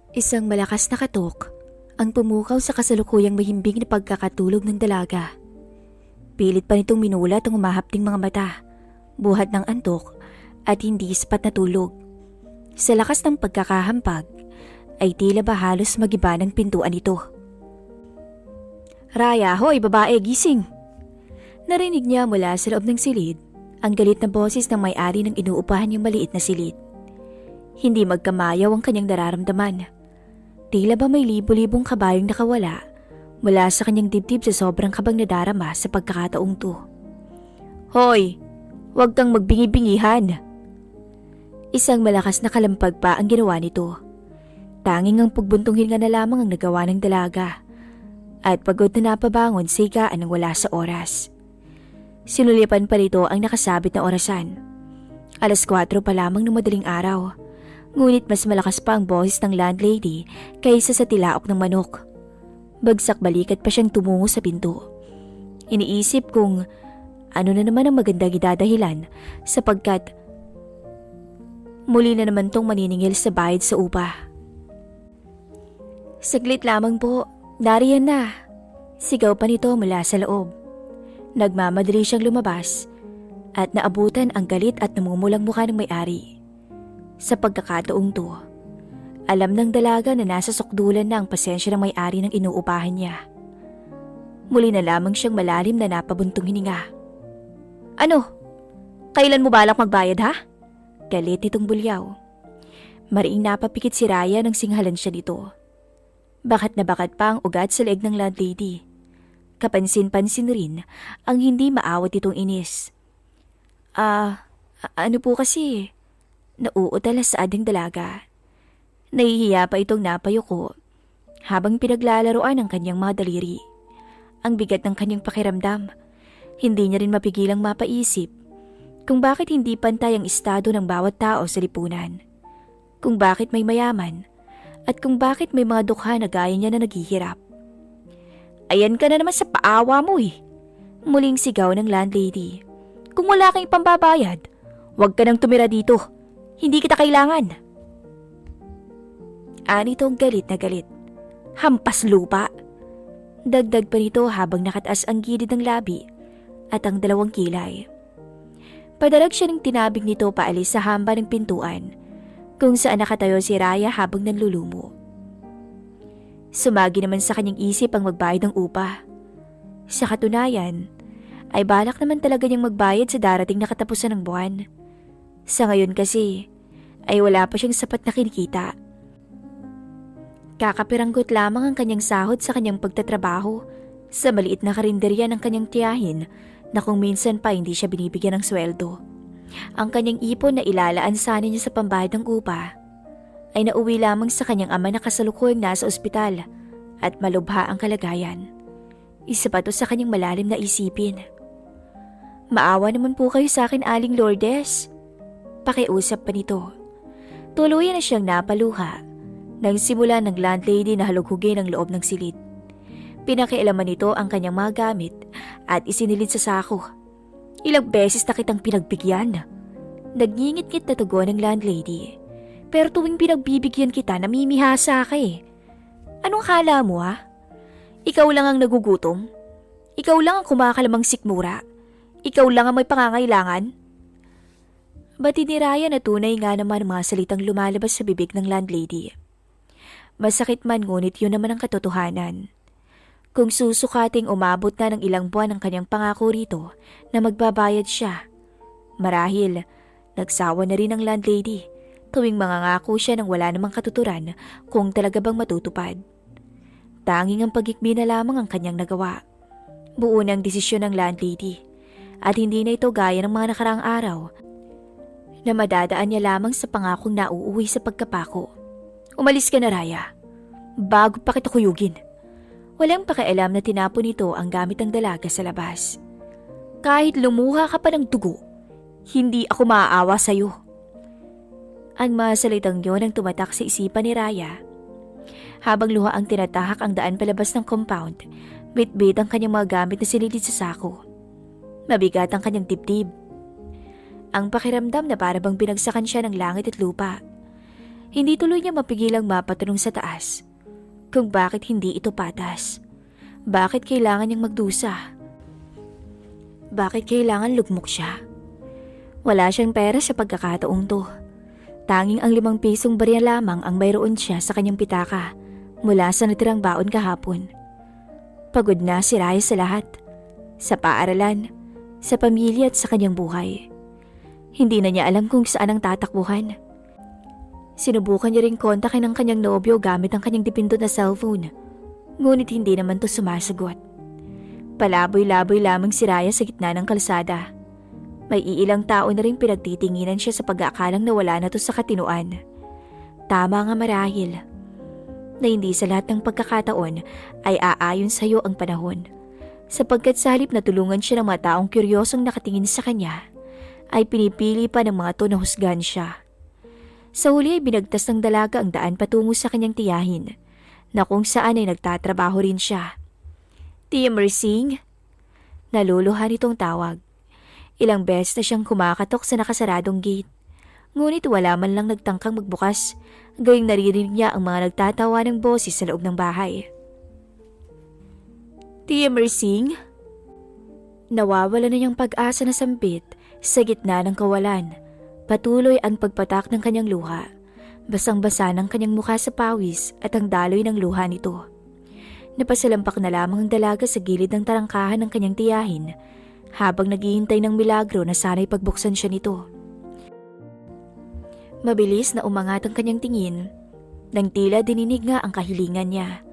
Isang malakas na katok ang pumukaw sa kasalukuyang mahimbing na pagkakatulog ng dalaga. Pilit pa nitong minulat ang umahapting mga mata, buhat ng antok at hindi sapat na tulog. Sa lakas ng pagkakahampag ay tila ba halos magiba ng pintuan ito. "Raya, hoy babae, gising!" Narinig niya mula sa loob ng silid ang galit na boses ng may-ari ng inuupahan niyang maliit na silid. Hindi magkamayaw ang kanyang nararamdaman. Tila ba may libo-libong kabayong nakawala mula sa kanyang dibdib sa sobrang kabang nadarama sa pagkakataong to. "Hoy, huwag kang magbingi-bingihan!" Isang malakas na kalampag pa ang ginawa nito. Tanging ang pagbuntong hinga na lamang ang nagawa ng dalaga at pagod na napabangon sa higaan ng wala sa oras. Sinulipan pa rito ang nakasabit na orasan. 4:00 pa lamang ng madaling araw. Ngunit mas malakas pa ang boses ng landlady kaysa sa tilaok ng manok. Bagsak balikat pa siyang tumungo sa pinto. Iniisip kung ano na naman ang magandang idadahilan sapagkat muli na naman tong maniningil sa bayad sa upa. "Saglit lamang po, nariyan na," sigaw pa nito mula sa loob. Nagmamadali siyang lumabas at naabutan ang galit at namumulang mukha ng may-ari. Sa pagkakataong to, alam ng dalaga na nasa sukdulan na ang pasensya ng may-ari ng inuupahan niya. Muli na lamang siyang malalim na napabuntong hininga. "Ano? Kailan mo balak magbayad ha?" Galit nitong bulyaw. Mariing napapikit si Raya nang singhalan siya nito. Bakat na bakat pa ang ugat sa leeg ng landlady. Kapansin-pansin rin ang hindi maawat itong inis. Ano po kasi?" Nauutal sa ading dalaga. Nahihiya pa itong napayuko habang pinaglalaroan ang kanyang mga daliri. Ang bigat ng kanyang pakiramdam. Hindi niya rin mapigilang mapaisip kung bakit hindi pantay ang estado ng bawat tao sa lipunan. Kung bakit may mayaman at kung bakit may mga dukha na gaya niya na naghihirap. "Ayan ka na naman sa paawa mo eh," muling sigaw ng landlady. "Kung wala kang ipambabayad, huwag ka nang tumira dito. Hindi kita kailangan." Anitong galit na galit. "Hampas lupa!" Dagdag pa nito habang nakataas ang gilid ng labi at ang dalawang kilay. Padalag siya ng tinabig nito paalis sa hamba ng pintuan kung saan nakatayo si Raya habang nanlulumo. Sumagi naman sa kanyang isip ang magbayad ng upa. Sa katunayan, ay balak naman talaga niyang magbayad sa darating na katapusan ng buwan. Sa ngayon kasi, ay wala pa siyang sapat na kinikita. Kakapiranggot lamang ang kanyang sahod sa kanyang pagtatrabaho sa maliit na karinderya ng kanyang tiyahin na kung minsan pa hindi siya binibigyan ng sweldo. Ang kanyang ipon na ilalaan sana niya sa pambayad ng upa ay nauwi lamang sa kanyang ama na kasalukuyang nasa ospital at malubha ang kalagayan. Isa pa to sa kanyang malalim na isipin. "Maawa naman po kayo sa akin, Aling Lourdes." Pakiusap pa nito. Tuluyan na siyang napaluha nang simula ng landlady na halughugin ang loob ng silid. Pinakialaman nito ang kanyang mga gamit at isinilid sa sako. "Ilang beses na kitang pinagbigyan." Nagngingit-ngit na tugon ng landlady. "Pero tuwing pinagbibigyan kita, namimihasa ka eh. Anong akala mo ha? Ikaw lang ang nagugutom? Ikaw lang ang kumakalamang sikmura? Ikaw lang ang may pangangailangan?" Batid ni Raya na tunay nga naman ang mga salitang lumalabas sa bibig ng landlady. Masakit man ngunit yun naman ang katotohanan. Kung susukating umabot na ng ilang buwan ang kanyang pangako rito na magbabayad siya, marahil nagsawa na rin ang landlady tuwing mangangako siya nang wala namang katuturan kung talaga bang matutupad. Tanging ang pagikbi na lamang ang kanyang nagawa. Buo na ang desisyon ng landlady at hindi na ito gaya ng mga nakaraang araw na madadaan niya lamang sa pangakong nauuwi sa pagkapako. "Umalis ka na, Raya, bago pa kita kuyugin." Walang pakialam na tinapon nito ang gamit ng dalaga sa labas. "Kahit lumuha ka pa ng dugo, hindi ako maaawa sa'yo." Ang mga salitang yun ang tumatak sa isipan ni Raya. Habang luha ang tinatahak ang daan palabas ng compound, bit-bit ang kanyang mga gamit na sinilid sa sako. Mabigat ang kanyang dibdib. Ang pakiramdam na para bang binagsakan siya ng langit at lupa. Hindi tuloy niya mapigilang mapatanong sa taas kung bakit hindi ito patas. Bakit kailangan niyang magdusa? Bakit kailangan lugmok siya? Wala siyang pera sa pagkakataong to. Tanging ang 5 pisong barya lamang ang mayroon siya sa kanyang pitaka mula sa natirang baon kahapon. Pagod na si Raya sa lahat. Sa paaralan, sa pamilya at sa kanyang buhay. Hindi na niya alam kung saan ang tatakbuhan. Sinubukan niya ring kontakin ang kanyang nobyo gamit ang kanyang dipindot na cellphone. Ngunit hindi naman to sumasagot. Palaboy-laboy lamang si Raya sa gitna ng kalsada. May iilang tao na rin pinagtitinginan siya sa pag-aakalang nawala na to sa katinuan. Tama nga marahil na hindi sa lahat ng pagkakataon ay aayon sa iyo ang panahon. Sapagkat sa halip na tulungan siya ng mga taong kuryosong nakatingin sa kanya, ay pinipili pa ng mga to na husgahan siya. Sa huli ay binagtas ng dalaga ang daan patungo sa kanyang tiyahin, na kung saan ay nagtatrabaho rin siya. Tia Mersing? Naluluhan itong tawag. Ilang beses na siyang kumakatok sa nakasaradong gate. Ngunit wala man lang nagtangkang magbukas, gawing naririnig niya ang mga nagtatawa ng boses sa loob ng bahay. Tia Mersing? Nawawala na niyang pag-asa na sambit sa gitna ng kawalan. Patuloy ang pagpatak ng kanyang luha. Basang-basa ng kanyang mukha sa pawis at ang daloy ng luha nito. Napasalampak na lamang ang dalaga sa gilid ng tarangkahan ng kanyang tiyahin habang naghihintay ng milagro na sana'y pagbuksan siya nito. Mabilis na umangat ang kanyang tingin nang tila dininig nga ang kahilingan niya.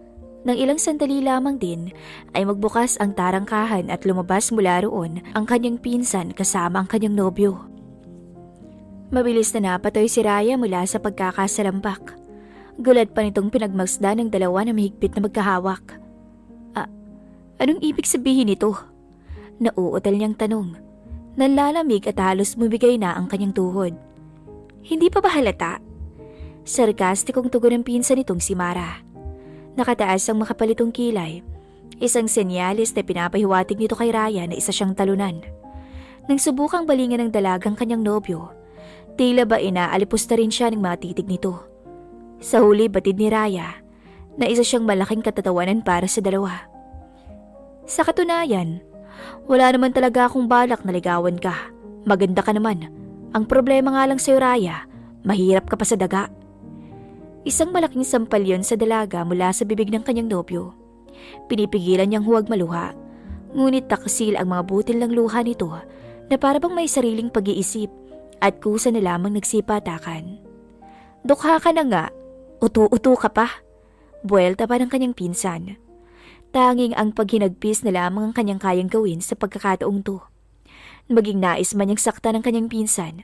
Nang ilang sandali lamang din ay magbukas ang tarangkahan at lumabas mula roon ang kanyang pinsan kasama ang kanyang nobyo. Mabilis na napatoy si Raya mula sa pagkakasalampak. Gulat pa nitong pinagmasdan ng dalawa na mahigpit na magkahawak. Anong ibig sabihin nito? Nauutal niyang tanong. Nanlalamig at halos bumigay na ang kanyang tuhod. Hindi pa ba halata? Sarkastikong tugon ng pinsan nitong si Mara. Nakataas ang makapalitong kilay. Isang senyalis na pinapahiwatig nito kay Raya na isa siyang talunan. Nang subukang balingan ng dalagang kanyang nobyo, tila ba inaalipusta rin siya ng mga titig nito. Sa huli batid ni Raya na isa siyang malaking katatawanan para sa dalawa. Sa katunayan, wala naman talaga akong balak na ligawan ka. Maganda ka naman. Ang problema nga lang sa'yo, Raya, mahirap ka pa sa daga. Isang malaking sampal yon sa dalaga mula sa bibig ng kanyang nobyo. Pinipigilan niyang huwag maluha. Ngunit taksil ang mga butil ng luha nito na para bang may sariling pag-iisip at kusa na lamang nagsipatakan. Dukha ka na nga. Utu-utu ka pa. Buwelta pa ng kanyang pinsan. Tanging ang paghinagpis na lamang ang kanyang kayang gawin sa pagkakataong to. Maging nais man niyang sakta ng kanyang pinsan.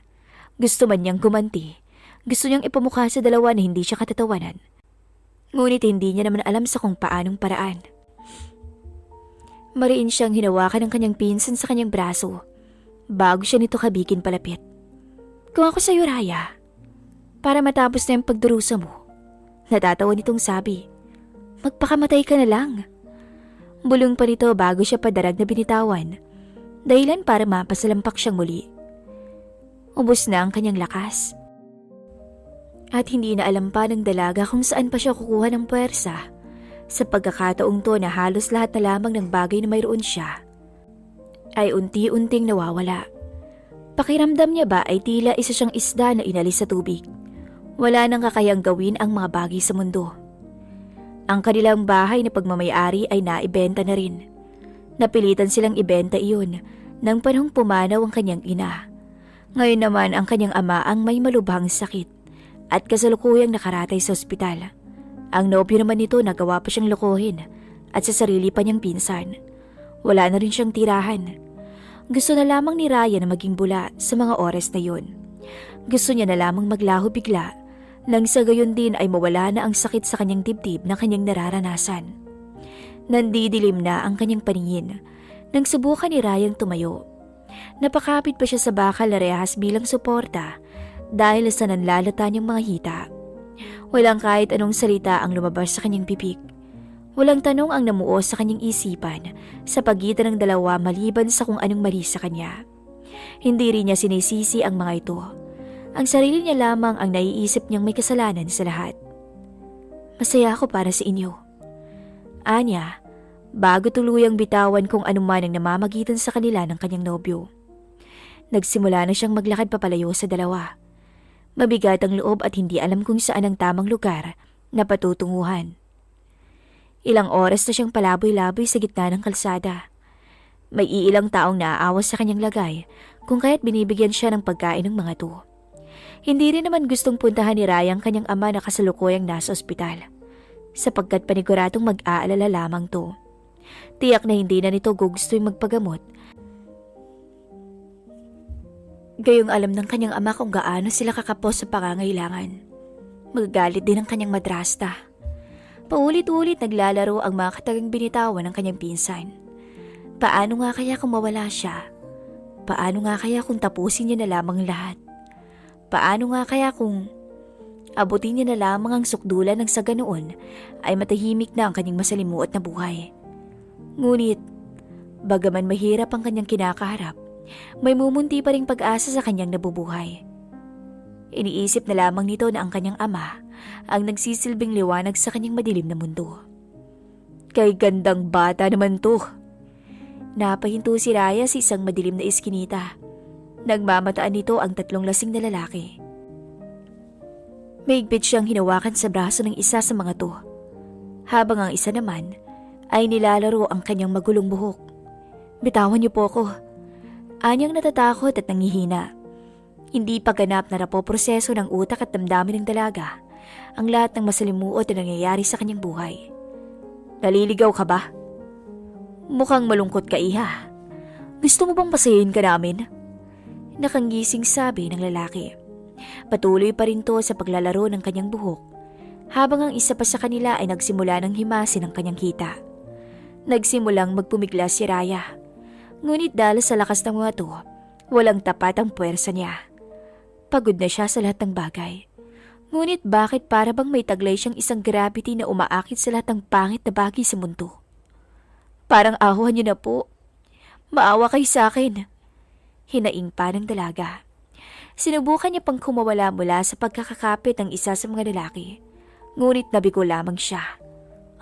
Gusto man niyang gumanti. Gusto niyang ipamukha sa dalawa na hindi siya katatawanan. Ngunit hindi niya naman alam sa kung paanong paraan. Mariin siyang hinawakan ng kanyang pinsan sa kanyang braso bago siya nito kabigin palapit. Kung ako sa'yo, Raya, para matapos na yung pagdurusa mo, natatawa nitong sabi, magpakamatay ka na lang. Bulong pa nito bago siya padarag na binitawan, dahilan para mapasalampak siyang muli. Ubos na ang kanyang lakas. At hindi na alam pa ng dalaga kung saan pa siya kukuha ng puwersa. Sa pagkakataong to na halos lahat na lamang ng bagay na mayroon siya ay unti-unting nawawala. Pakiramdam niya ba ay tila isa siyang isda na inalis sa tubig. Wala nang kakayang gawin ang mga bagay sa mundo. Ang kanilang bahay na pagmamayari ay naibenta na rin. Napilitan silang ibenta iyon nang panahong pumanaw ang kanyang ina. Ngayon naman ang kanyang ama ang may malubhang sakit at kasalukuyang nakaratay sa ospital. Ang nobyo naman nito nagawa pa siyang lokohin at sa sarili pa niyang pinsan. Wala na rin siyang tirahan. Gusto na lamang ni Raya na maging bula sa mga oras na yun. Gusto niya na lamang maglaho bigla nang sa gayon din ay mawala na ang sakit sa kanyang dibdib na kanyang nararanasan. Nandidilim na ang kanyang paningin nang subukan ni Rayang tumayo. Napakapit pa siya sa bakal na rehas bilang suporta dahil sa nanlalata niyang mga hita. Walang kahit anong salita ang lumabas sa kanyang bibig. Walang tanong ang namuo sa kanyang isipan sa pagitan ng dalawa maliban sa kung anong mali sa kanya. Hindi rin niya sinisisi ang mga ito. Ang sarili niya lamang ang naiisip niyang may kasalanan sa lahat. Masaya ako para sa inyo. Anya, bago tuluyang bitawan kung anuman ang namamagitan sa kanila ng kanyang nobyo. Nagsimula na siyang maglakad papalayo sa dalawa. Mabigat ang loob at hindi alam kung saan ang tamang lugar na patutunguhan. Ilang oras na siyang palaboy-laboy sa gitna ng kalsada. May iilang taong naaawas sa kanyang lagay kung kaya't binibigyan siya ng pagkain ng mga to. Hindi rin naman gustong puntahan ni Raya ang kanyang ama na kasalukuyang nasa ospital, sapagkat paniguradong mag-aalala lamang to. Tiyak na hindi na nito gugusto'y magpagamot. Gayong alam ng kanyang ama kung gaano sila kakapos sa pangangailangan. Magagalit din ang kanyang madrasta. Paulit-ulit naglalaro ang mga katagang binitawan ng kanyang pinsan. Paano nga kaya kung mawala siya? Paano nga kaya kung tapusin niya na lamang lahat? Paano nga kaya kung abutin niya na lamang ang sukdulan ng sa ganoon ay matahimik na ang kanyang masalimuot na buhay? Ngunit, bagaman mahirap ang kanyang kinakaharap, may mumunti pa ring pag-asa sa kanyang nabubuhay. Iniisip na lamang nito na ang kanyang ama ang nagsisilbing liwanag sa kanyang madilim na mundo. Kay gandang bata naman to. Napahinto si Raya sa isang madilim na iskinita. Nagmamataan nito ang 3 lasing na lalaki. Mahigpit siyang hinawakan sa braso ng isa sa mga to, habang ang isa naman ay nilalaro ang kanyang magulong buhok. Bitawan niyo po ako. Anyang natatakot at nangihina. Hindi pa ganap na napoproseso ng utak at damdamin ng dalaga ang lahat ng masalimuot na nangyayari sa kanyang buhay. Naliligaw ka ba? Mukhang malungkot ka, iha. Gusto mo bang pasayahin ka namin? Nakanggising sabi ng lalaki. Patuloy pa rin to sa paglalaro ng kanyang buhok, habang ang isa pa sa kanila ay nagsimula ng himasin ang kanyang kita. Nagsimulang magpumigla si Raya. Ngunit dahil sa lakas ng mga to, walang tapat ang puwersa niya. Pagod na siya sa lahat ng bagay. Ngunit bakit para bang may taglay siyang isang gravity na umaakit sa lahat ng pangit na bagay sa mundo? Parang ahuhan niyo na po. Maawa kayo sa akin. Hinaing pa ng dalaga. Sinubukan niya pang kumawala mula sa pagkakakapit ng isa sa mga lalaki. Ngunit nabigo lamang siya.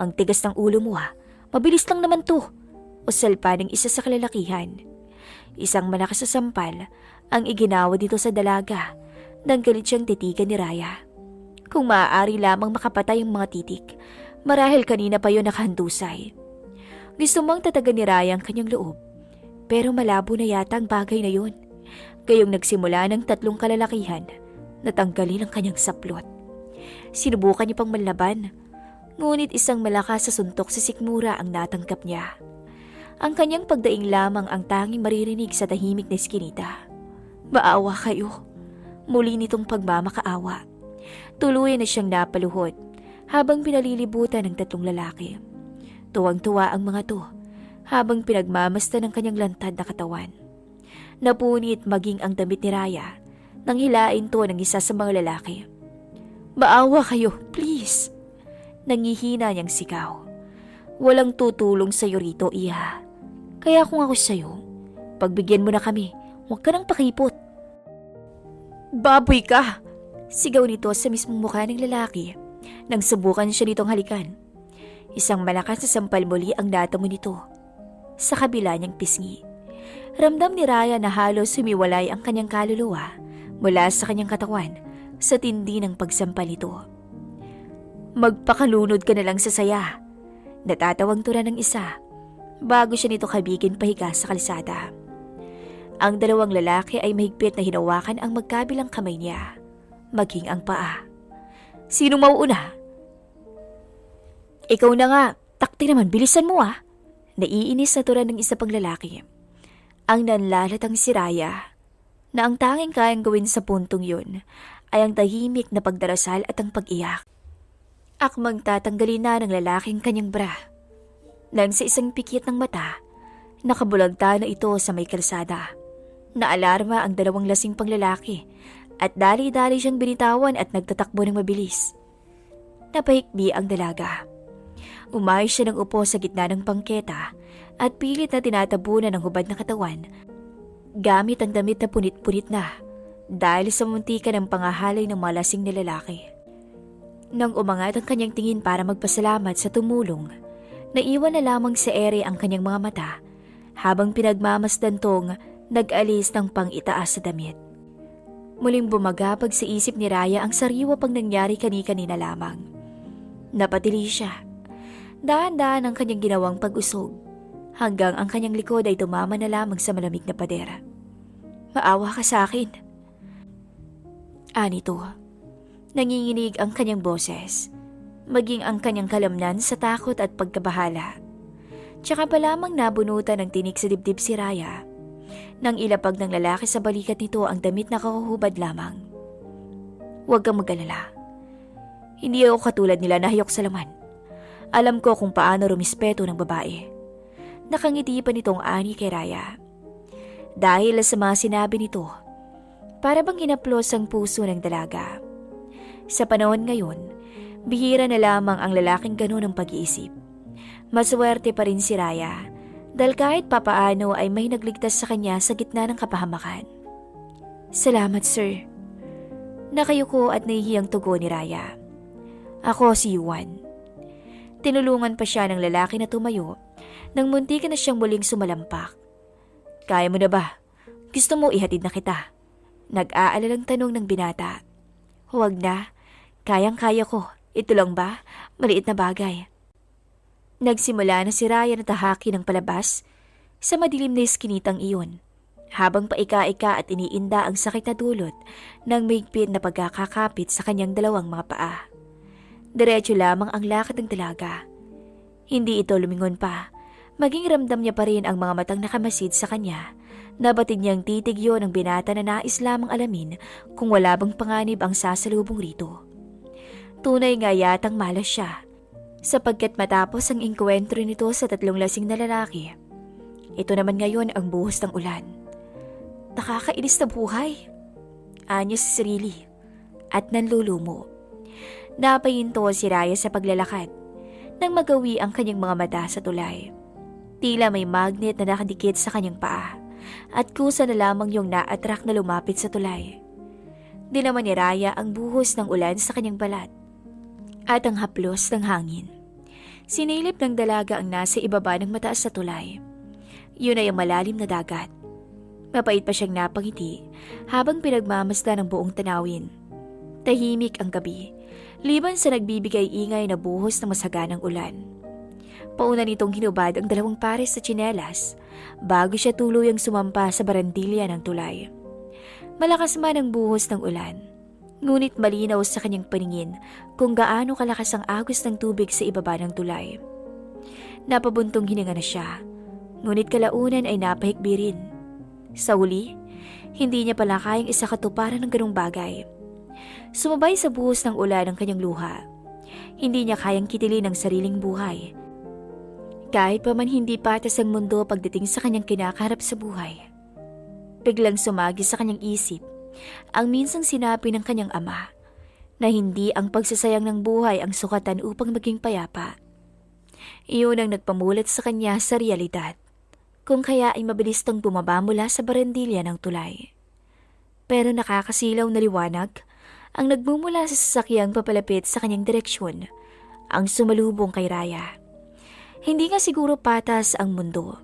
Ang tigas ng ulo mo ha. Mabilis lang naman to. Usal pa ng isa sa kalalakihan. Isang malakas na sampal ang iginawa dito sa dalaga nang galit siyang titigan ni Raya. Kung maaari lamang makapatay ang mga titik, marahil kanina pa yon nakahandusay. Gusto mong tatagan ni Raya ang kanyang loob, pero malabo na yata ang bagay na yun. Gayong nagsimula ng 3 kalalakihan na tanggalin ang kanyang saplot. Sinubukan niya pang manlaban, ngunit isang malakas sa suntok sa sikmura ang natanggap niya. Ang kanyang pagdaing lamang ang tanging maririnig sa tahimik na iskinita. Maawa kayo. Muli nitong pagmamakaawa. Tuluyan na siyang napaluhod habang pinalilibutan ng 3 lalaki. Tuwang-tuwa ang mga to habang pinagmamasdan ng kanyang lantad na katawan. Napunit maging ang damit ni Raya nang hilain to ng isa sa mga lalaki. Maawa kayo, please. Nangihina niyang sigaw. Walang tutulong sa'yo rito, iha. Kaya kung ako sa'yo, pagbigyan mo na kami, huwag ka nang pakipot. Baboy ka! Sigaw nito sa mismong mukha ng lalaki nang subukan siya nitong halikan. Isang malakas na sampal muli ang natamo nito sa kabila niyang pisngi. Ramdam ni Raya na halos sumiwalay ang kanyang kaluluwa mula sa kanyang katawan sa tindi ng pagsampal nito. Magpakalunod ka na lang sa saya. Natatawang tura ng isa bago siya nito kabigin pahiga sa kalsada. Ang 2 lalaki ay mahigpit na hinawakan ang magkabilang kamay niya, maging ang paa. Sino mauuna? Ikaw na nga, takti naman, bilisan mo ah. Naiinis na tura ng isa pang lalaki. Ang nanlalatang si Raya, na ang tanging kayang gawin sa puntong yun ay ang tahimik na pagdarasal at ang pag-iyak. Akmang tatanggalin na ng lalaking kanyang bra. Nang sa isang pikit ng mata, nakabulagta na ito sa may kalsada. Naalarma ang 2 lasing pang lalaki at dali-dali siyang binitawan at nagtatakbo ng mabilis. Napahikbi ang dalaga. Umayos siya ng upo sa gitna ng bangketa at pilit na tinatabunan ng hubad na katawan gamit ang damit na punit-punit na dahil sa muntikan ng pangahalay ng malasing na lalaki. Nang umangat ang kanyang tingin para magpasalamat sa tumulong, naiwan na lamang sa ere ang kanyang mga mata habang pinagmamasdan tong nag-alis ng pang-itaas sa damit. Muling bumagabag sa isip ni Raya ang sariwa pang nangyari kani-kanina lamang. Napatili siya. Dahan-dahan ang kanyang ginawang pag-usog hanggang ang kanyang likod ay tumama na lamang sa malamig na padera. "Maawa ka sa akin." Anito. Nanginginig ang kanyang boses, maging ang kanyang kalamnan sa takot at pagkabahala. Tsaka pa lamang nabunutan ng tinik sa dibdib si Raya nang ilapag ng lalaki sa balikat nito ang damit na kahuhubad lamang. "Huwag kang mag-alala. Hindi ako katulad nila na hayok sa laman. Alam ko kung paano rumispeto ng babae." Nakangiti pa nitong ani kay Raya. Dahil sa mga sinabi nito, para bang hinaplos ang puso ng dalaga. Sa panahon ngayon, bihira na lamang ang lalaking gano'n ang pag-iisip. Maswerte pa rin si Raya dahil kahit papaano ay may nagligtas sa kanya sa gitna ng kapahamakan. "Salamat, sir." Nakayuko at nahihiyang tugon ni Raya. "Ako si Juan." Tinulungan pa siya ng lalaki na tumayo nang muntikan na siyang muling sumalampak. "Kaya mo na ba? Gusto mo ihatid na kita?" Nag-aalalang tanong ng binata. "Huwag na. Kayang-kaya ko. Ito lang ba? Maliit na bagay." Nagsimula na si Raya na tahaki ng palabas sa madilim na iskinitang iyon, habang paika-ika at iniinda ang sakit na dulot ng mahigpit na pagkakakapit sa kanyang dalawang mga paa. Diretso lamang ang lakad ng dalaga. Hindi ito lumingon pa, maging ramdam niya pa rin ang mga matang nakamasid sa kanya. Nabatid niyang titig yun ng binata na nais lamang alamin kung wala bang panganib ang sasalubong rito. Tunay nga yatang malas siya, sapagkat matapos ang engkwentro nito sa 3 lasing na lalaki, ito naman ngayon ang buhos ng ulan. "Nakakainis na buhay," anya si sarili, at nanlulumo. Napahinto si Raya sa paglalakad nang magawi ang kanyang mga mata sa tulay. Tila may magnet na nakadikit sa kanyang paa at kusa na lamang yung na-attract na lumapit sa tulay. Dinaman ni Raya ang buhos ng ulan sa kanyang balat at ang haplos ng hangin. Sinilip ng dalaga ang nasa ibaba ng mataas sa tulay. Yun ay ang malalim na dagat. Mapait pa siyang napangiti habang pinagmamasdan ng buong tanawin. Tahimik ang gabi, liban sa nagbibigay ingay na buhos ng masaganang ulan. Pauna nitong hinubad ang 2 pares sa tsinelas bago siya tuluyang sumampa sa barandilya ng tulay. Malakas man ang buhos ng ulan, ngunit malinaw sa kanyang paningin kung gaano kalakas ang agos ng tubig sa ibaba ng tulay. Napabuntong hininga na siya, ngunit kalaunan ay napahikbi rin. Sa huli, hindi niya pala kayang isakatuparan ng ganung bagay. Sumabay sa buhos ng ulan ang kanyang luha. Hindi niya kayang kitilin ang sariling buhay. Kahit pa man hindi patas ang mundo pagdating sa kanyang kinakaharap sa buhay. Biglang sumagi sa kanyang isip ang minsang sinabi ng kanyang ama na hindi ang pagsasayang ng buhay ang sukatan upang maging payapa. Iyon ang nagpamulat sa kanya sa realidad, kung kaya ay mabilis tong bumaba mula sa barandilya ng tulay. Pero nakakasilaw na liwanag ang nagmumula sa sasakyang papalapit sa kanyang direksyon, ang sumalubong kay Raya. Hindi nga siguro patas ang mundo,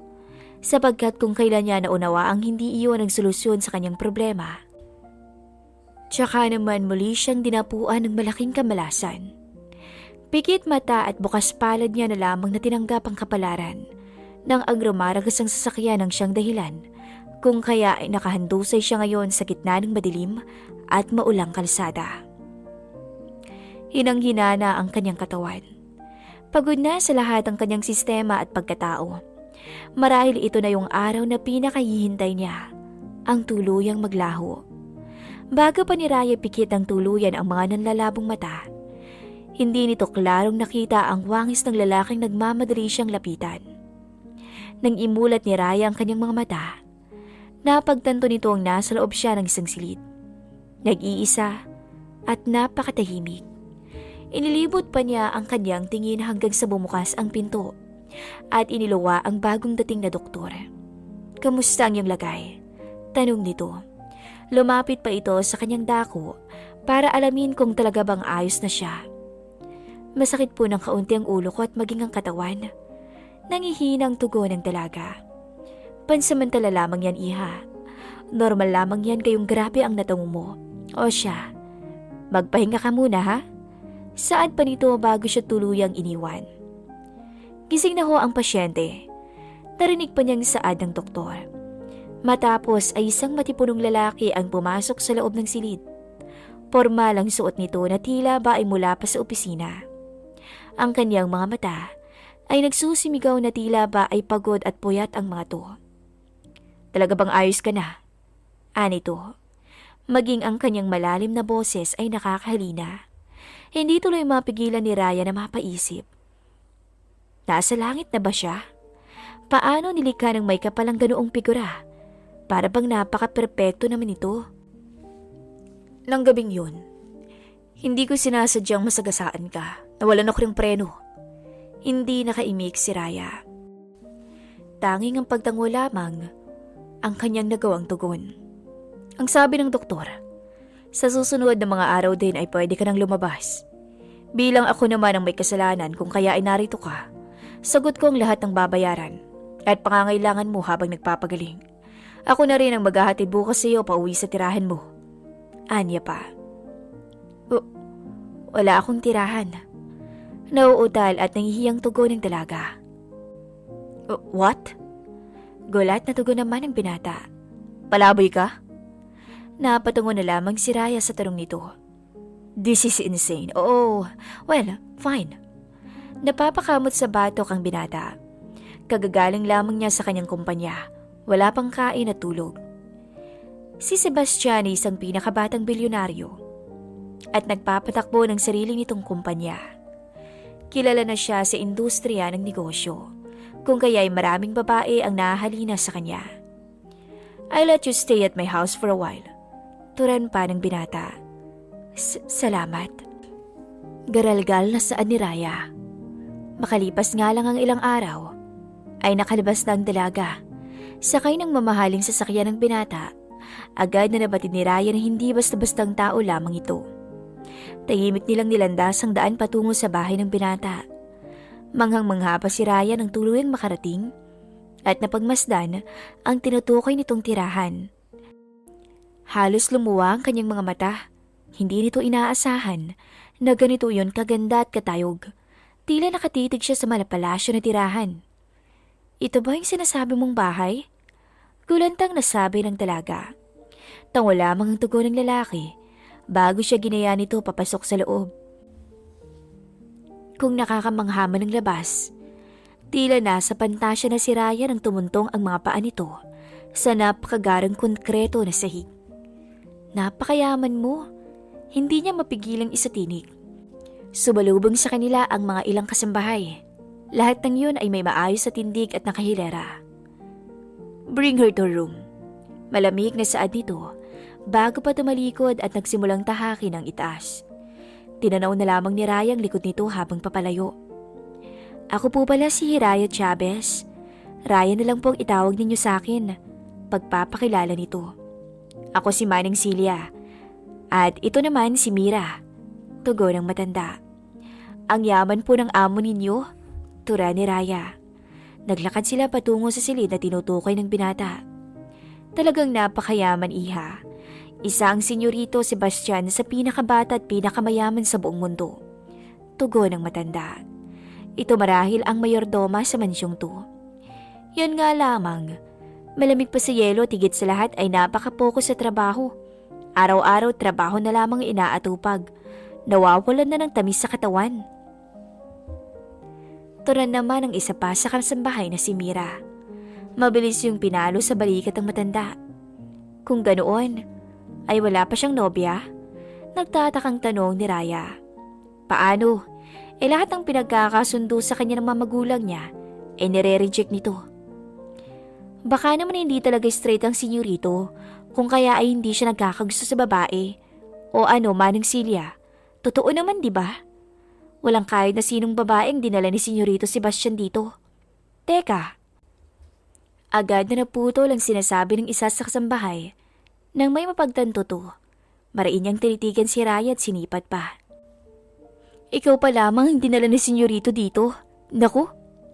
sapagkat kung kailan niya naunawa ang hindi iyon ang solusyon sa kanyang problema. Tsaka naman muli siyang dinapuan ng malaking kamalasan. Pikit mata at bukas palad niya na lamang na tinanggap ang kapalaran nang ang rumaragas ang sasakyan ng siyang dahilan, kung kaya ay nakahandusay siya ngayon sa gitna ng madilim at maulang kalsada. Hinang-hina ang kanyang katawan. Pagod na sa lahat ang kanyang sistema at pagkatao. Marahil ito na yung araw na pinakahihintay niya, ang tuluyang maglaho. Bago pa ni Raya pikit ang tuluyan ang mga nanlalabong mata, hindi nito klarong nakita ang wangis ng lalaking nagmamadali siyang lapitan. Nang imulat ni Raya ang kanyang mga mata, napagtanto nito ang nasa loob siya ng isang silid. Nag-iisa at napakatahimik. Inilibot pa niya ang kanyang tingin hanggang sa bumukas ang pinto at iniluwa ang bagong dating na doktor. "Kamusta ang iyong lagay?" tanong nito. Lumapit pa ito sa kanyang dako para alamin kung talaga bang ayos na siya. Masakit po ng kaunti ang ulo ko at maging ang katawan. Nangihina ang tugon ng dalaga. Pansamantala lamang yan, iha. Normal lamang yan kayong grabe ang natungo mo. O siya, magpahinga ka muna ha? Saad pa nito bago siya tuluyang iniwan. Gising na ho ang pasyente. Narinig pa niyang saad ng doktor. Matapos ay isang matipunong lalaki ang pumasok sa loob ng silid. Pormal ang suot nito na tila ba ay mula pa sa opisina. Ang kanyang mga mata ay nagsusimigaw na tila ba ay pagod at puyat ang mga to. Talaga bang ayos ka na? Anito. Maging ang kanyang malalim na boses ay nakakahalina. Hindi tuloy mapigilan ni Raya na mapaisip. Nasa langit na ba siya? Paano nilikha ng may kapalang ganoong figura? Para bang napaka-perpekto naman ito. Nang gabing yun, hindi ko sinasadyang masagasaan ka. Nawalan ako ng preno. Hindi nakaimik si Raya. Tanging ang pagtango lamang ang kanyang nagawang tugon. Ang sabi ng doktor, sa susunod na mga araw din ay pwede ka nang lumabas. Bilang ako naman ang may kasalanan kung kaya ay narito ka, sagot ko ang lahat ng babayaran at pangangailangan mo habang nagpapagaling. Ako na rin ang maghahatid bukas sa iyo pauwi sa tirahan mo. Anya pa. Wala akong tirahan. Nauutal at nangihiyang tugon ng dalaga. What? Gulat na tugon naman ng binata. Palaboy ka? Napatungo na lamang si Raya sa tanong nito. This is insane. Oh, well, fine. Napapakamot sa batok ang binata. Kagagaling lamang niya sa kanyang kumpanya. Wala pang kain at tulog. Si Sebastian ay isang pinakabatang bilyonaryo at nagpapatakbo ng sarili nitong kumpanya. Kilala na siya sa industriya ng negosyo, kung kaya ay maraming babae ang nahahalina sa kanya. I'll let you stay at my house for a while. Turan pa ng binata. Salamat. Garalgal na saan ni Raya. Makalipas nga lang ang ilang araw, ay nakalabas na ang dalaga. Sakay ng mamahaling sasakyan ng binata, agad na nabatid ni Raya na hindi basta-bastang tao lamang ito. Tahimik nilang nilandas ang daan patungo sa bahay ng binata. Manghang-mangha pa si Raya ng tuluyang makarating at napagmasdan ang tinutukoy nitong tirahan. Halos lumuwa ang kanyang mga mata. Hindi nito inaasahan na ganito yon kaganda at katayog. Tila nakatitig siya sa malapalasyo na tirahan. Ito ba yung sinasabi mong bahay? Gulantang nasabi ng dalaga. Tango lamang ang tugon ng lalaki bago siya ginaya nito papasok sa loob. Kung nakakamanghaman ng labas, tila nasa pantasya na si Raya nang tumuntong ang mga paa nito sa napakagarang konkreto na sahig. Napakayaman mo, hindi niya mapigilang isatinig. Sumalubong sa kanila ang mga ilang kasambahay. Lahat ng yun ay may maayos sa tindig at nakahilera. Bring her to room. Malamig na saad nito bago pa tumalikod at nagsimulang tahakin ang itaas. Tinanaw na lamang ni Raya ang likod nito habang papalayo. Ako po pala si Raya Chavez. Raya na lang pong itawag ninyo sa akin. Pagpapakilala nito. Ako si Manang Celia. At ito naman si Mira. Tugon ng matanda. Ang yaman po ng amo ninyo. Tura ni Raya. Naglakad sila patungo sa silid na tinutukoy ng binata. Talagang napakayaman, iha. Isa ang senyorito Sebastian sa pinakabata at pinakamayaman sa buong mundo. Tugon ng matanda. Ito marahil ang mayordoma sa mansyong to. Yan nga lamang. Malamig pa sa yelo, tigit sa lahat ay napaka-focus sa trabaho. Araw-araw trabaho na lamang inaatupag. Nawawalan na ng tamis sa katawan. Turan naman ang isa pa sa kasambahay na si Mira. Mabilis yung pinalo sa balikat ng matanda. Kung ganoon, ay wala pa siyang nobya? Nagtatakang tanong ni Raya. Paano? Lahat ng pinagkakasundo sa kanya ng mga magulang niya, nire-reject nito. Baka naman hindi talaga straight ang senyorito, kung kaya ay hindi siya nagkakagusto sa babae. O ano, Manang Celia? Totoo naman, di ba? Walang kahit na sinong babaeng dinala ni Senyorito Sebastian dito. Teka. Agad na naputol ang sinasabi ng isa sa kasambahay. Nang may mapagtanto to, marain niyang tinitigan si Raya at sinipat pa. Ikaw pa lamang ang dinala ni senyorito dito. Naku,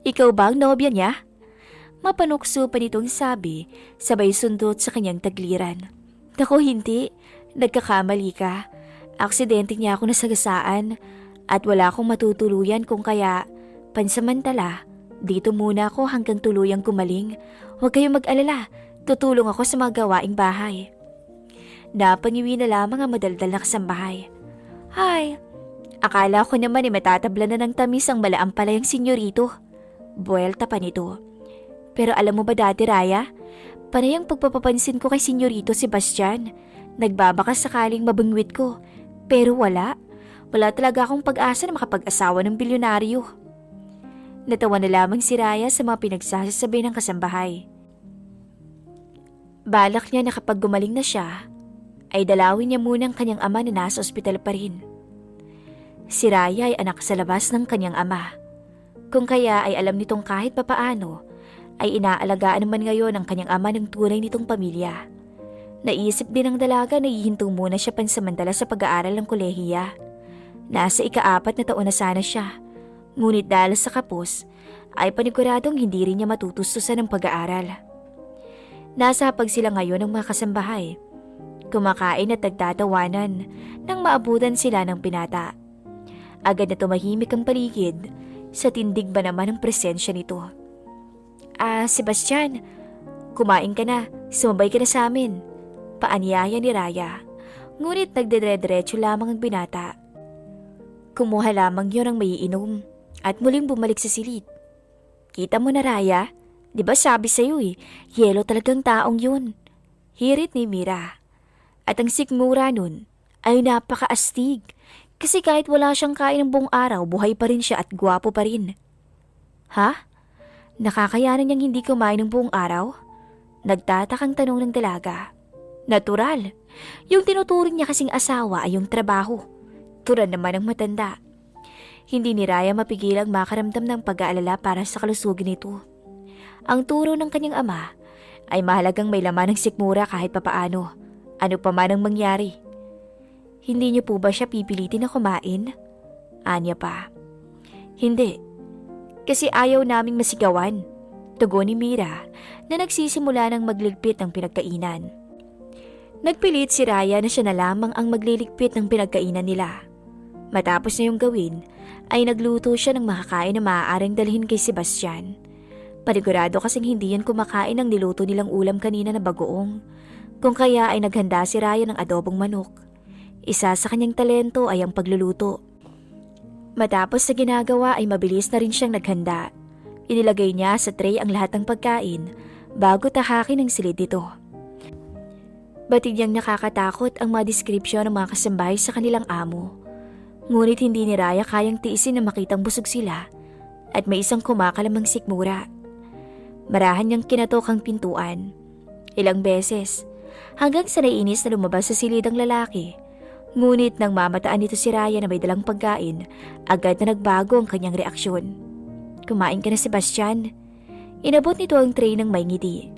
ikaw ba ang nobya niya? Mapanukso pa nitong sabi, sabay sundot sa kanyang tagliran. Naku, hindi. Nagkakamali ka. Aksidente niya ako nasagasaan at wala akong matutuluyan kung kaya pansamantala, dito muna ako hanggang tuluyang gumaling. Huwag kayong mag-alala, tutulong ako sa mga gawaing bahay. Napangiwi na lamang ang madaldal na kasambahay. Hay, akala ko naman matatabla na ng tamis ang malaang palayang senyorito. Buwelta pa nito. Pero alam mo ba dati, Raya? Panay ang pagpapapansin ko kay senyorito Sebastian. Nagbabaka sakaling mabangwit ko. Pero wala. Wala talaga akong pag-asa na makapag-asawa ng bilyonaryo. Natawa na lamang si Raya sa mga pinagsasasabi ng kasambahay. Balak niya na kapag gumaling na siya, ay dalawin niya muna ang kanyang ama na nasa ospital pa rin. Si Raya ay anak sa labas ng kanyang ama. Kung kaya ay alam nitong kahit papaano, ay inaalagaan naman ngayon ang kanyang ama ng tunay nitong pamilya. Naisip din ng dalaga na ihinto muna siya pansamantala sa pag-aaral ng kolehiya. Nasa ika-4 na taon na sana siya, ngunit dahil sa kapos, ay paniguradong hindi rin niya matutustusan ng pag-aaral. Nasa hapag sila ngayon ng mga kasambahay. Kumakain at nagtatawanan nang maabutan sila ng pinata. Agad na tumahimik ang paligid sa tindig ba naman ang presensya nito. Sebastian, kumain ka na, sumabay ka na sa amin. Paanyaya ni Raya, ngunit nagdedre-diretso lamang ang binata. Kumuha lamang yun ang maiinom at muling bumalik sa silid. Kita mo na, Raya, di ba sabi sa'yo yelo talagang taong yun. Hirit ni Mira. At ang sikmura nun ay napakaastig kasi kahit wala siyang kain ng buong araw, buhay pa rin siya at gwapo pa rin. Ha? Nakakayanan niyang hindi kumain ng buong araw? Nagtatakang tanong ng dalaga. Natural. Yung tinuturing niya kasing asawa ay yung trabaho. Turan naman ang matanda. Hindi ni Raya mapigilang makaramdam ng pag-aalala para sa kalusugan nito. Ang turo ng kanyang ama ay mahalagang may laman ng sikmura kahit papaano. Ano pa man ang mangyari. Hindi niyo po ba siya pipilitin na kumain? Anya pa. Hindi. Kasi ayaw naming masigawan. Tugon ni Mira na nagsisimula ng magligpit ng pinagkainan. Nagpilit si Raya na siya na lamang ang magliligpit ng pinagkainan nila. Matapos na yung gawin, ay nagluto siya ng makakain na maaaring dalhin kay Sebastian. Panigurado kasing hindi yan kumakain ng niluto nilang ulam kanina na bagoong. Kung kaya ay naghanda si Raya ng adobong manok. Isa sa kanyang talento ay ang pagluluto. Matapos sa ginagawa ay mabilis na rin siyang naghanda. Inilagay niya sa tray ang lahat ng pagkain bago tahakin ang silid nito. Batid niyang nakakatakot ang mga deskripsyon ng mga kasambahay sa kanilang amo. Ngunit hindi ni Raya kayang tiisin na makitang busog sila at may isang kumakalamang sikmura. Marahan niyang kinatok ang pintuan. Ilang beses, hanggang sa naiinis na lumabas sa silid ang lalaki. Ngunit nang mamataan nito si Raya na may dalang pagkain, agad na nagbago ang kanyang reaksyon. Kumain ka na, Sebastian. Inabot nito ang tray ng may ngiti.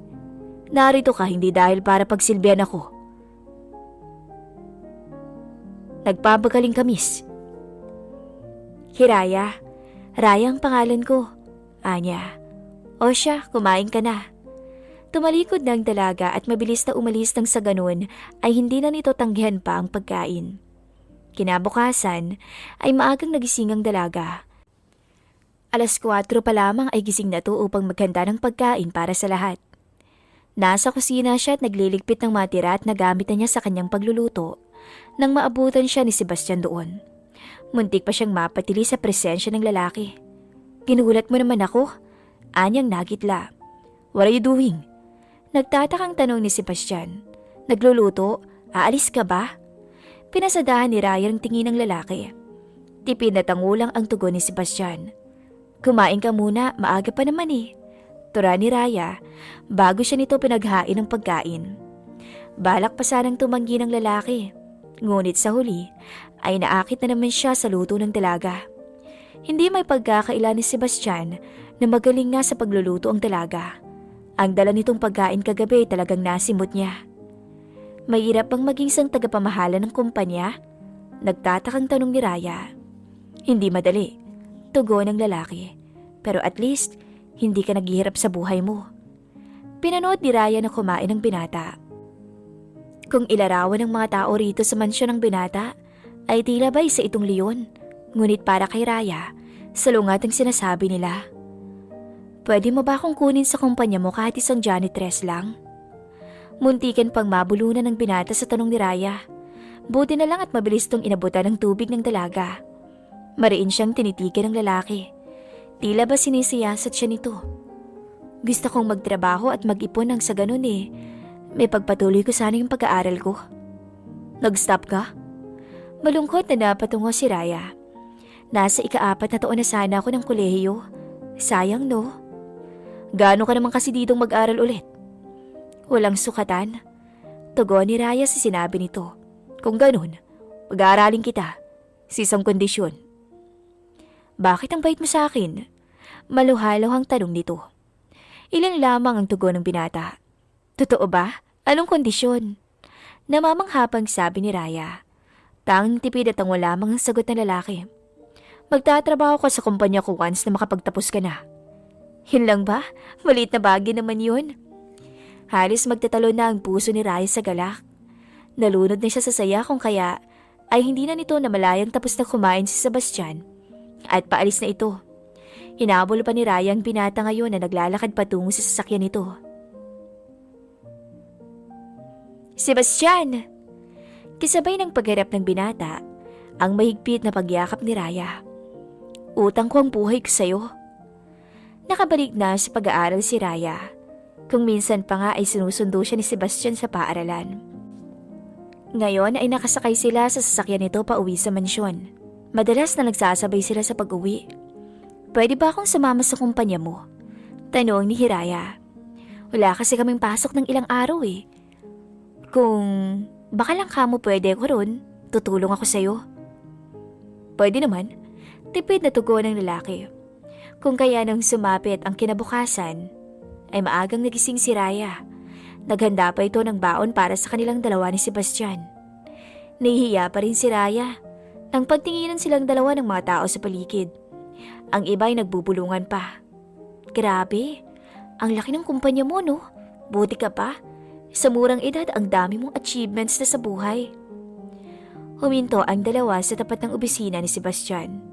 Narito ka hindi dahil para pagsilbihan ako. Nagpapagaling ka, miss. Hiraya. Raya ang pangalan ko. Anya. O siya, kumain ka na. Tumalikod na ang dalaga at mabilis na umalis nang sa ganun ay hindi na nito tanggihan pa ang pagkain. Kinabukasan ay maagang nagising ang dalaga. 4:00 pa lamang ay gising na to upang maghanda ng pagkain para sa lahat. Nasa kusina siya at nagliligpit ng mga tira at nagamit na niya sa kanyang pagluluto nang maabutan siya ni Sebastian doon. Muntik pa siyang mapatili sa presensya ng lalaki. Ginulat mo naman ako? Anyang nagitla. What are you doing? Nagtatakang tanong ni Sebastian. Nagluluto? Aalis ka ba? Pinasadahan ni Raya ang tingin ng lalaki. Tipid na tangulang ang tugon ni Sebastian. Kumain ka muna, maaga pa naman Tura ni Raya bago siya nito pinaghain ng pagkain. Balak pa sanang tumanggi ng lalaki. Ngunit sa huli ay naakit na naman siya sa luto ng dalaga. Hindi may pagkakaila ni Sebastian na magaling nga sa pagluluto ang dalaga. Ang dala nitong pagkain kagabi talagang nasimot niya. Mahirap bang maging isang tagapamahala ng kumpanya? Nagtatakang tanong ni Raya. Hindi madali, tugon ng lalaki. Pero at least, hindi ka naghihirap sa buhay mo. Pinanood ni Raya na kumain ng binata. Kung ilarawan ng mga tao rito sa mansyon ng binata, ay tila ba isa itong leon. Ngunit para kay Raya, salungat ang sinasabi nila. Pwede mo ba akong kunin sa kumpanya mo kahit isang janitress lang? Muntikan pang mabulunan ng binata sa tanong ni Raya. Buti na lang at mabilis tong inabutan ng tubig ng dalaga. Mariin siyang tinitigan ng lalaki. Tila ba sinisiyasat siya nito. Gusto kong magtrabaho at mag-ipon nang sa ganun may pagpatuloy ko sana yung pag-aaral ko. Nag-stop ka? Malungkot na napatungo si Raya. Nasa ika-4 na taon na sana ako ng kolehiyo. Sayang no? Gaano ka naman kasi ditong mag-aral ulit? Walang sukatan. Tugon ni Raya sa sinabi nito. Kung ganun, pag-aaralin kita. Sa isang kondisyon. Bakit ang bait mo sa akin? Maluhalaw ang tanong nito. Ilan lamang ang tugon ng binata. Totoo ba? Anong kondisyon? Namamanghapang sabi ni Raya. Tanging tipid at tangwa lamang ang sagot ng lalaki. Magtatrabaho ka sa kumpanya ko once na makapagtapos ka na. Yun lang ba? Maliit na bagay naman yun. Halos magtatalo na ang puso ni Raya sa galak. Nalunod na siya sa saya kung kaya ay hindi na nito namalayang tapos na kumain si Sebastian. At paalis na ito. Hinabol pa ni Raya ang binata ngayon na naglalakad patungo sa sasakyan nito. Sebastian! Kasabay ng pagharap ng binata, ang mahigpit na pagyakap ni Raya. Utang ko ang buhay ko sa'yo. Nakabalik na sa pag-aaral si Raya. Kung minsan pa nga ay sinusundo siya ni Sebastian sa paaralan. Ngayon ay nakasakay sila sa sasakyan nito pa uwi sa mansyon. Madalas na nagsasabay sila sa pag-uwi. Pwede ba akong sumama sa kumpanya mo? Tanong ni Hiraya. Wala kasi kaming pasok ng ilang araw Kung baka lang kamo pwede ko ron, tutulong ako sa'yo. Pwede naman, tipid na tugon ng lalaki. Kung kaya nang sumapit ang kinabukasan, ay maagang nagising si Raya. Naghanda pa ito ng baon para sa kanilang dalawa ni Sebastian. Nahihiya pa rin si Raya. Nang pagtinginan silang dalawa ng mga tao sa paligid. Ang iba ay nagbubulungan pa. Grabe, ang laki ng kumpanya mo no? Buti ka pa. Sa murang edad ang dami mong achievements na sa buhay. Huminto ang dalawa sa tapat ng opisina ni Sebastian.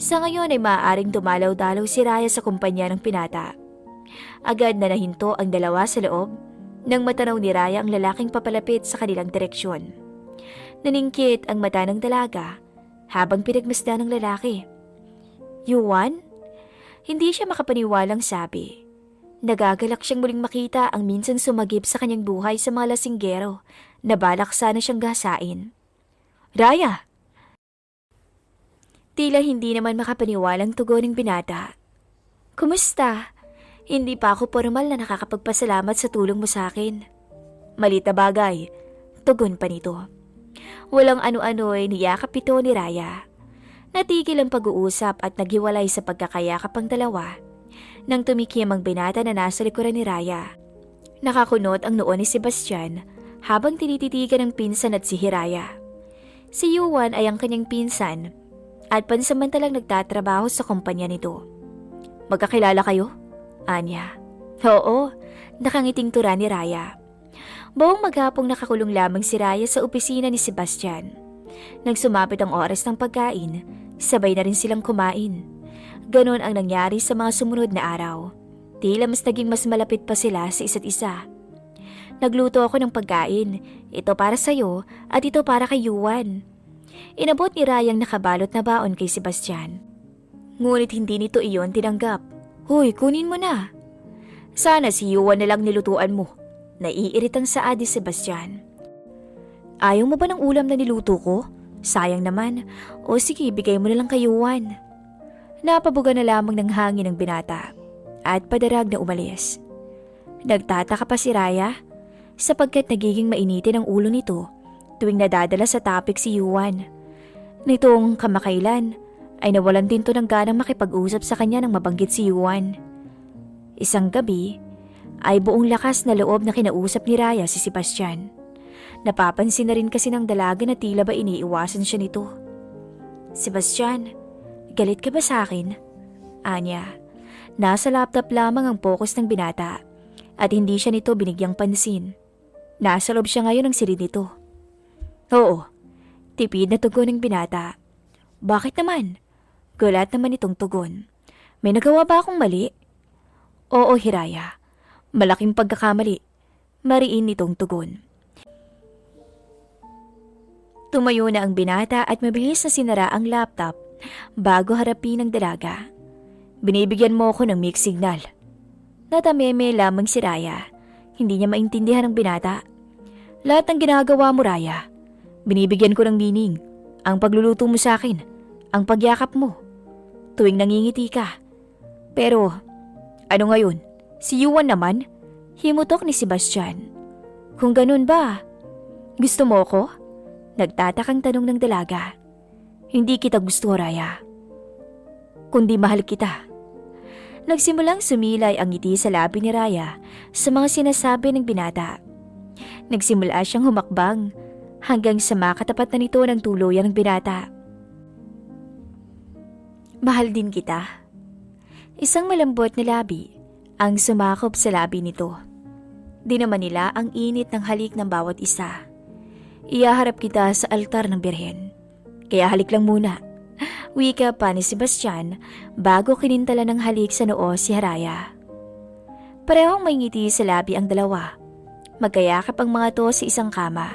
Sa ngayon ay maaaring dumalaw-dalaw si Raya sa kumpanya ng pinata. Agad na nahinto ang dalawa sa loob nang matanaw ni Raya ang lalaking papalapit sa kanilang direksyon. Naningkit ang mata ng dalaga habang pinagmasdan ng lalaki. Yuan? Hindi siya makapaniwalang sabi. Nagagalak siyang muling makita ang minsan sumagip sa kanyang buhay sa mga lasinggero na balak sana siyang gasain. Raya! Tila hindi naman makapaniwalang tugon ng binata. Kumusta? Hindi pa ako formal na nakakapagpasalamat sa tulong mo sa akin. Malit na bagay, tugon pa nito. Walang ano-ano ay niyakap ito ni Raya. Natigil ang pag-uusap at naghiwalay sa pagkakayakap ang dalawa nang tumikim ang binata na nasa likuran ni Raya. Nakakunot ang noo ni Sebastian habang tinititigan ng pinsan at si Hiraya. Si Yuan ay ang kanyang pinsan at pansamantalang nagtatrabaho sa kumpanya nito. Magkakilala kayo? Anya. Oo, nakangiting tura ni Raya. Buong maghapong nakakulong lamang si Raya sa opisina ni Sebastian. Nang sumapit ang oras ng pagkain, sabay na rin silang kumain. Ganon ang nangyari sa mga sumunod na araw. Tila mas naging mas malapit pa sila sa isa't isa. Nagluto ako ng pagkain. Ito para sa'yo at ito para kay Yuan. Inabot ni Rayang nakabalot na baon kay Sebastian. Ngunit hindi nito iyon tinanggap. Hoy, kunin mo na. Sana si Yuan na lang nilutuan mo. Naiiritang saad ni Sebastian. Ayaw mo ba ng ulam na niluto ko? Sayang naman. O sige, bigay mo na lang kay Yuan. Napabuga na lamang ng hangin ng binata at padarag na umalis. Nagtataka pa si Raya sapagkat nagiging mainitin ang ulo nito tuwing nadadala sa topic si Yuan. Nitong kamakailan ay nawalan din to ng ganang makipag-usap sa kanya nang mabanggit si Yuan. Isang gabi ay buong lakas na loob na kinausap ni Raya si Sebastian. Napapansin na rin kasi ng dalaga na tila ba iniiwasan siya nito. Sebastian, galit ka ba sa akin? Anya, nasa laptop lamang ang focus ng binata at hindi siya nito binigyang pansin. Nasa loob siya ngayon ng silid nito. Oo, tipid na tugon ng binata. Bakit naman? Gulat naman itong tugon. May nagawa ba akong mali? Oo, Hiraya. Malaking pagkakamali. Mariin nitong tugon. Tumayo na ang binata at mabilis na sinara ang laptop bago harapin ng dalaga. Binibigyan mo ako ng mixed signal. Natameme lamang si Raya. Hindi niya maintindihan ng binata. Lahat ng ginagawa mo, Raya. Binibigyan ko ng meaning. Ang pagluluto mo sa akin. Ang pagyakap mo. Tuwing nangingiti ka. Pero, ano ngayon? Si Yuan naman? Himutok ni Sebastian. Kung ganun ba, gusto mo ko? Nagtatakang tanong ng dalaga. Hindi kita gusto, Raya. Kundi mahal kita. Nagsimulang sumilay ang ngiti sa labi ni Raya sa mga sinasabi ng binata. Nagsimula siyang humakbang hanggang sa makatapat na nito ng tuluyan ng binata. Mahal din kita. Isang malambot na labi ang sumakop sa labi nito. Di naman nila ang init ng halik ng bawat isa. Iyaharap kita sa altar ng Birhen. Kaya halik lang muna. Wika pa ni Sebastian bago kinintala ng halik sa noo si Haraya. Parehong may ngiti sa labi ang dalawa. Magkayakap ang mga to sa isang kama.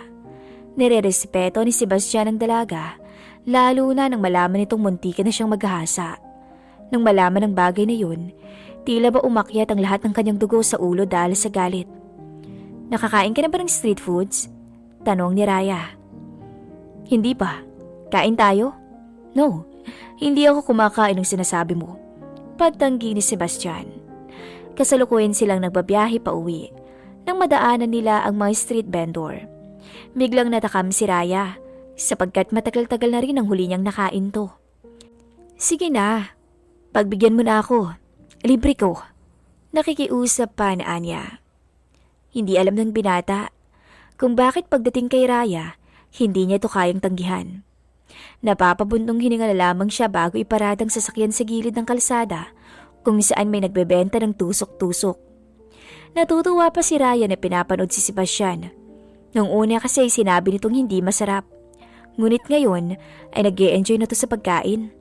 Nirerespeto ni Sebastian ang dalaga, lalo na nang malaman nitong muntikan na siyang maghahasa. Nang malaman ng bagay na yun, tila ba umakyat ang lahat ng kanyang dugo sa ulo dahil sa galit. Nakakain ka na ba ng street foods? Tanong ni Raya. Hindi pa. Kain tayo? No, hindi ako kumakain ng sinasabi mo. Pagtanggi ni Sebastian. Kasalukuyan silang nagbabiyahe pa uwi nang madaanan nila ang mga street vendor. Biglang natakam si Raya sapagkat matagal-tagal na rin ang huli niyang nakain to. Sige na, pagbigyan mo na ako. Libre ko. Nakikiusap pa na Anya. Hindi alam ng binata kung bakit pagdating kay Raya, hindi niya ito kayang tanggihan. Napapabuntong hininga na lamang siya bago iparadang sasakyan sa gilid ng kalsada kung saan may nagbebenta ng tusok-tusok. Natutuwa pa si Raya na pinapanood si Sebastian. Nung una kasi sinabi nitong hindi masarap. Ngunit ngayon ay nag-e-enjoy na to sa pagkain.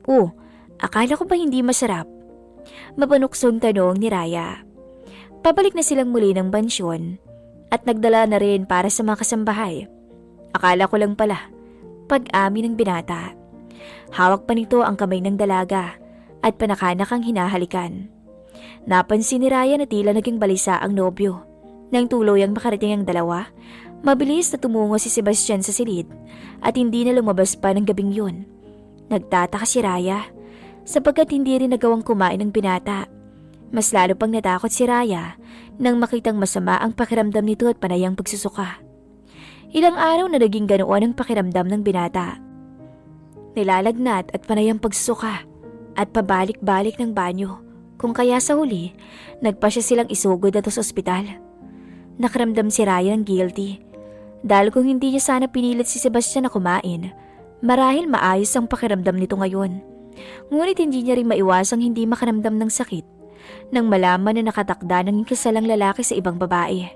Oh, akala ko ba hindi masarap? Mapanuksong tanong ni Raya. Pabalik na silang muli ng bansyon at nagdala na rin para sa mga kasambahay. Akala ko lang pala, pag-amin ng binata. Hawak pa nito ang kamay ng dalaga at panakanakang hinahalikan. Napansin ni Raya na tila naging balisa ang nobyo. Nang tuluyang makarating ang dalawa, mabilis na tumungo si Sebastian sa silid at hindi na lumabas pa ng gabing yun. Nagtataka si Raya sapagkat hindi rin nagawang kumain ng binata. Mas lalo pang natakot si Raya nang makitang masama ang pakiramdam nito at panayang pagsusuka. Ilang araw na naging ganoon ang pakiramdam ng binata. Nilalagnat at panayang pagsusuka at pabalik-balik ng banyo kung kaya sa huli, nagpa siya silang isugod na to sa ospital. Nakaramdam si Raya ng guilty dahil kung hindi niya sana pinilit si Sebastian na kumain, marahil maayos ang pakiramdam nito ngayon. Ngunit hindi niya rin maiwasang hindi makaramdam ng sakit nang malaman na nakatakda ng kasalang lalaki sa ibang babae.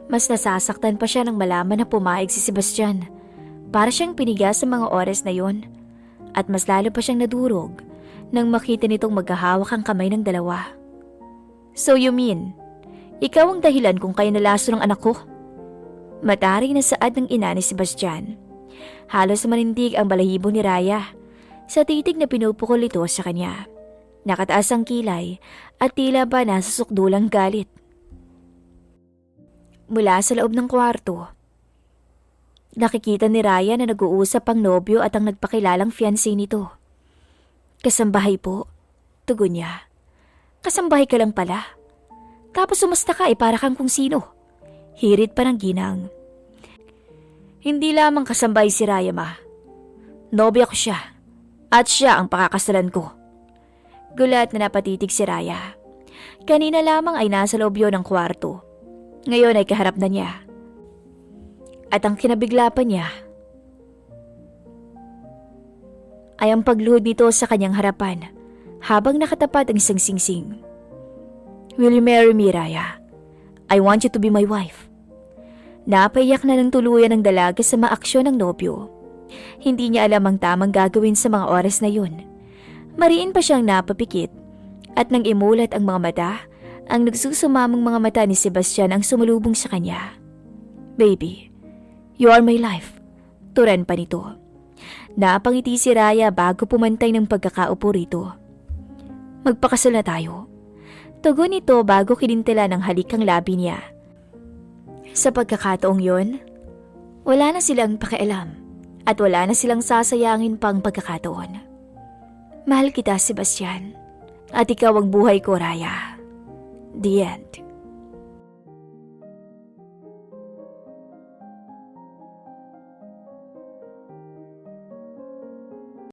Mas nasasaktan pa siya nang malaman na pumayag si Sebastian. Para siyang piniga sa mga oras na yon. At mas lalo pa siyang nadurog nang makita nitong maghahawak ang kamay ng dalawa. So you mean, ikaw ang dahilan kung kaya nalaso ng anak ko? Mataring na saad ng ina ni Sebastian. Halos manindig ang balahibo ni Raya sa titig na pinupukol ito sa kanya. Nakataas ang kilay at tila ba nasa sukdulang galit. Mula sa loob ng kwarto, nakikita ni Raya na nag-uusap ang nobyo at ang nagpakilalang fiancé nito. Kasambahay po, tugon niya. Kasambahay ka lang pala. Tapos sumasta ka para kang kung sino. Hirit pa ng ginang. Hindi lamang kasambahay si Raya, ma. Nobya ko siya. At siya ang pakakasalan ko. Gulat na napatitig si Raya. Kanina lamang ay nasa loob yun ng kwarto. Ngayon ay kaharap na niya. At ang kinabigla pa niya ay ang pagluhod nito sa kanyang harapan habang nakatapat ang isang singsing. "Will you marry me, Raya? I want you to be my wife." Napaiyak na ng tuluyan ng dalaga sa mga aksyon ng nobyo. Hindi niya alam ang tamang gagawin sa mga oras na yun. Mariin pa siyang napapikit at nang imulat ang mga mata, ang nagsusumamang mga mata ni Sebastian ang sumalubong sa kanya. "Baby, you are my life." Turan pa nito. Napangiti si Raya bago pumantay ng pagkakaupo rito. "Magpakasal na tayo." Tugon nito bago kinintila ng halik ang labi niya. Sa pagkakataong yon, wala na silang pakialam at wala na silang sasayangin pang pagkakataon. "Mahal kita, Sebastian. At ikaw ang buhay ko, Raya." The end.